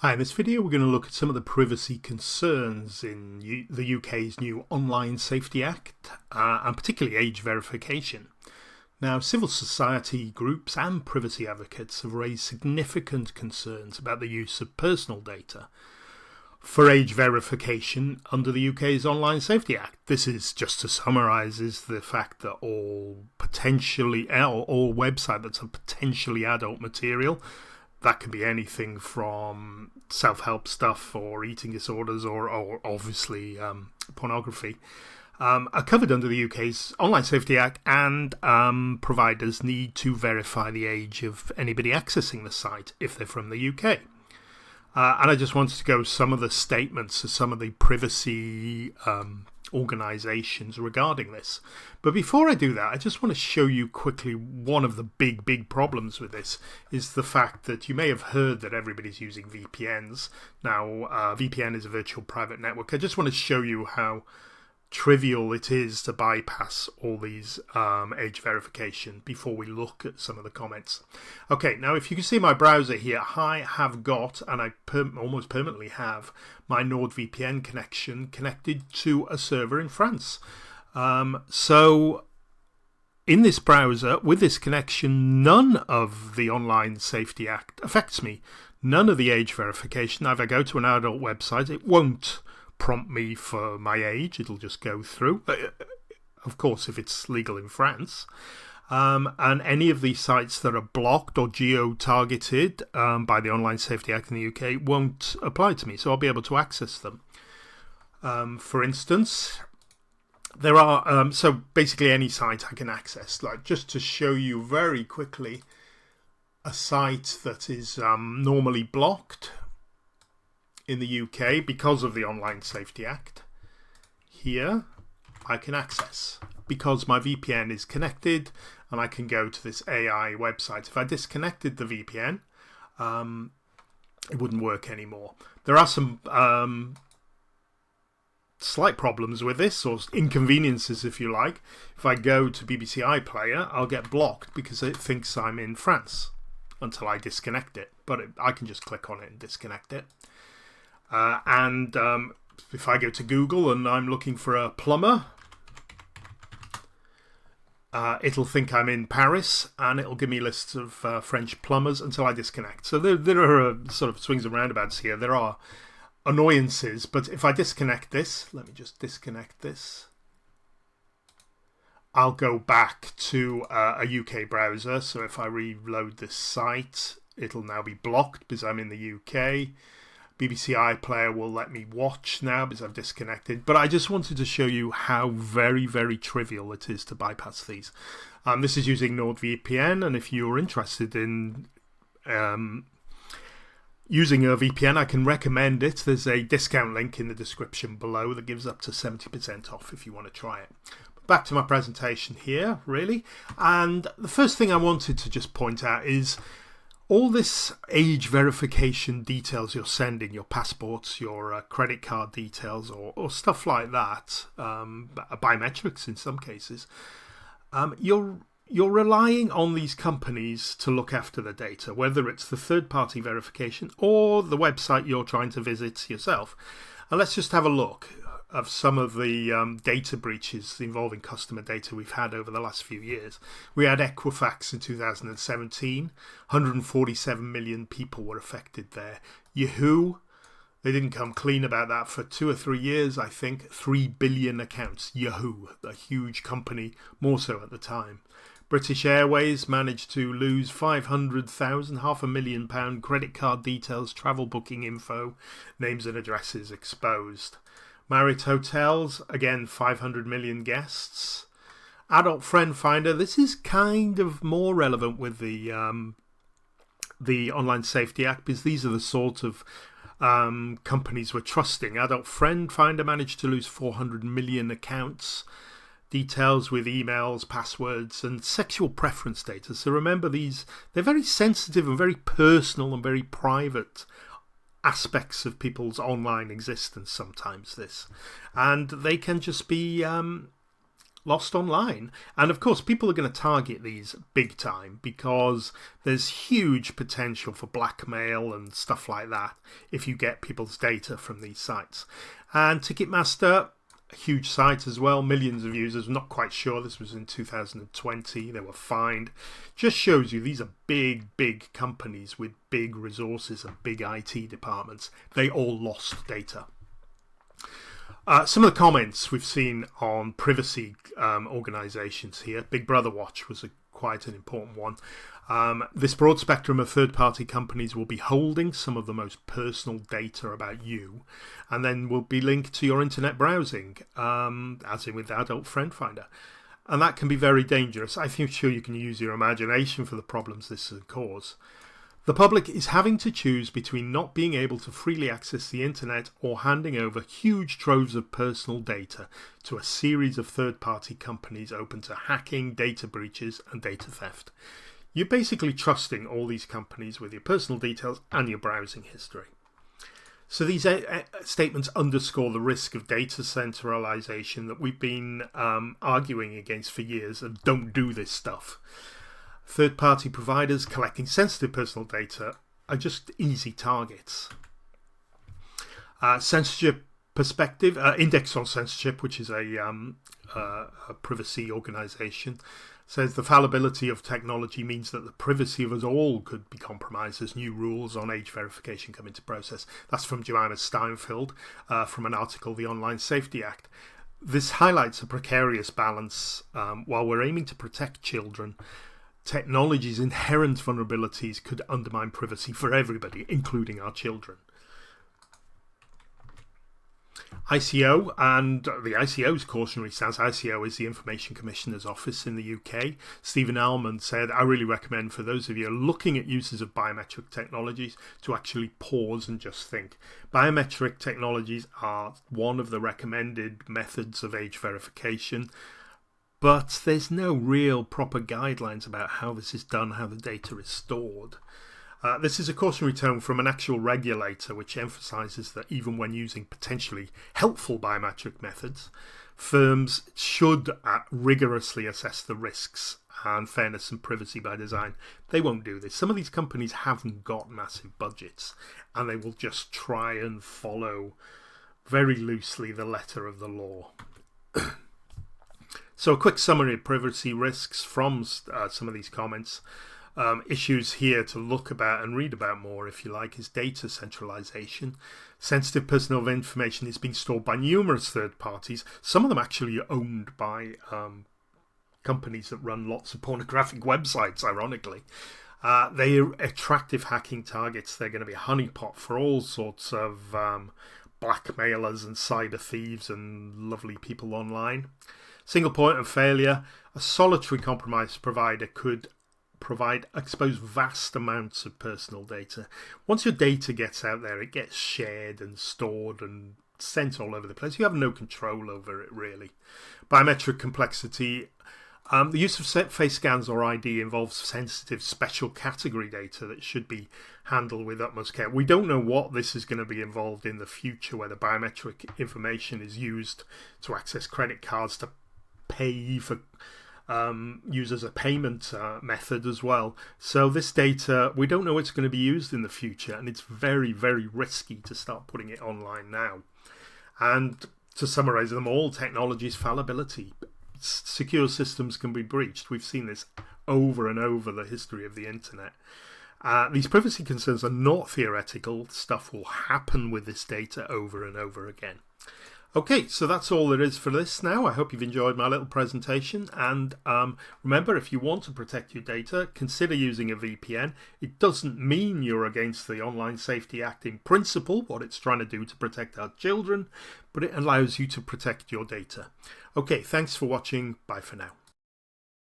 Hi, in this video we're going to look at some of the privacy concerns in the UK's new Online Safety Act and particularly age verification. Now, civil society groups and privacy advocates have raised significant concerns about the use of personal data for age verification under the UK's Online Safety Act. This is, just to summarise, is the fact that all website that's a potentially adult material, that can be anything from self-help stuff or eating disorders or obviously pornography, are covered under the UK's Online Safety Act, and providers need to verify the age of anybody accessing the site if they're from the UK. And I just wanted to go some of the statements of some of the privacy organisations regarding this. But before I do that, I just want to show you quickly one of the big problems with this is the fact that you may have heard that everybody's using VPNs. Now, VPN is a virtual private network. I just want to show you how trivial it is to bypass all these age verification before we look at some of the comments. Okay, now if you can see my browser here, I have got, and I almost permanently have, my NordVPN connection connected to a server in France. So in this browser, with this connection, none of the Online Safety Act affects me. None of the age verification. Now, if I go to an adult website, it won't prompt me for my age. It'll just go through, of course, if it's legal in France. And any of these sites that are blocked or geo-targeted by the Online Safety Act in the UK won't apply to me, so I'll be able to access them. For instance, there are so basically any site I can access. Like, just to show you very quickly a site that is normally blocked in the UK because of the Online Safety Act, here I can access because my VPN is connected and I can go to this AI website. If I disconnected the VPN, it wouldn't work anymore. There are some slight problems with this, or inconveniences if you like. If I go to BBC iPlayer, I'll get blocked because it thinks I'm in France until I disconnect it, but I can just click on it and disconnect it. And if I go to Google and I'm looking for a plumber, it'll think I'm in Paris and it'll give me lists of French plumbers until I disconnect. So there are sort of swings and roundabouts here. There are annoyances, but if I disconnect this, let me just disconnect this. I'll go back to a UK browser. So if I reload this site, it'll now be blocked because I'm in the UK. BBC iPlayer will let me watch now because I've disconnected. But I just wanted to show you how very trivial it is to bypass these. This is using NordVPN, and if you're interested in using a VPN, I can recommend it. There's a discount link in the description below that gives up to 70% off if you want to try it. But back to my presentation here, really. And the first thing I wanted to just point out is all this age verification details you're sending, your passports, your credit card details, or stuff like that, biometrics in some cases, you're relying on these companies to look after the data, whether it's the third-party verification or the website you're trying to visit yourself. And let's just have a look of some of the data breaches involving customer data we've had over the last few years. We had Equifax in 2017. 147 million people were affected there. Yahoo, they didn't come clean about that for 2 or 3 years, I think. 3 billion accounts. Yahoo, a huge company, more so at the time. British Airways managed to lose 500,000, £500,000 credit card details, travel booking info, names and addresses exposed. Marriott Hotels, again, 500 million guests. Adult Friend Finder, this is kind of more relevant with the Online Safety Act because these are the sort of companies we're trusting. Adult Friend Finder managed to lose 400 million accounts, details with emails, passwords, and sexual preference data. So remember, they're very sensitive and very personal and very private aspects of people's online existence sometimes, and they can just be lost online. And of course, people are going to target these big time because there's huge potential for blackmail and stuff like that if you get people's data from these sites. And Ticketmaster, a huge site as well, millions of users. I'm not quite sure, this was in 2020, they were fined. Just shows you these are big companies with big resources and big IT departments. They all lost data. Some of the comments we've seen on privacy organisations here. Big Brother Watch was quite an important one. This broad spectrum of third-party companies will be holding some of the most personal data about you, and then will be linked to your internet browsing, as in with Adult Friend Finder. And that can be very dangerous. I think sure you can use your imagination for the problems this can cause. The public is having to choose between not being able to freely access the internet or handing over huge troves of personal data to a series of third-party companies open to hacking, data breaches and data theft. You're basically trusting all these companies with your personal details and your browsing history. So these statements underscore the risk of data centralization that we've been arguing against for years, and don't do this stuff. Third-party providers collecting sensitive personal data are just easy targets. Censorship perspective, Index on Censorship, which is a privacy organisation, says the fallibility of technology means that the privacy of us all could be compromised as new rules on age verification come into process. That's from Joanna Steinfeld from an article, The Online Safety Act. This highlights a precarious balance. While we're aiming to protect children, technology's inherent vulnerabilities could undermine privacy for everybody, including our children. ICO, and the ICO's cautionary stance. ICO is the Information Commissioner's Office in the UK. Stephen Almond said, I really recommend for those of you looking at uses of biometric technologies to actually pause and just think. Biometric technologies are one of the recommended methods of age verification, but there's no real proper guidelines about how this is done, how the data is stored. This is a cautionary tone from an actual regulator which emphasises that even when using potentially helpful biometric methods, firms should rigorously assess the risks and fairness and privacy by design. They won't do this. Some of these companies haven't got massive budgets and they will just try and follow very loosely the letter of the law. So a quick summary of privacy risks from some of these comments. Issues here to look about and read about more, if you like, is data centralization. Sensitive personal information is being stored by numerous third parties, some of them actually owned by companies that run lots of pornographic websites, ironically. They are attractive hacking targets. They're going to be a honeypot for all sorts of blackmailers and cyber thieves and lovely people online. Single point of failure, a solitary compromise provider could expose vast amounts of personal data. Once your data gets out there, it gets shared and stored and sent all over the place. You have no control over it, really. Biometric complexity. The use of face scans or ID involves sensitive special category data that should be handled with utmost care. We don't know what this is going to be involved in the future, whether biometric information is used to access credit cards, to pay for use as a payment method as well. So this data, we don't know it's going to be used in the future, and it's very, very risky to start putting it online now. And to summarize them all, technology's fallibility. Secure systems can be breached. We've seen this over and over the history of the internet. These privacy concerns are not theoretical. Stuff will happen with this data over and over again. Okay, so that's all there is for this now. I hope you've enjoyed my little presentation, and remember, if you want to protect your data, consider using a VPN. It doesn't mean you're against the Online Safety Act in principle, what it's trying to do to protect our children, but it allows you to protect your data. Okay, thanks for watching. Bye for now.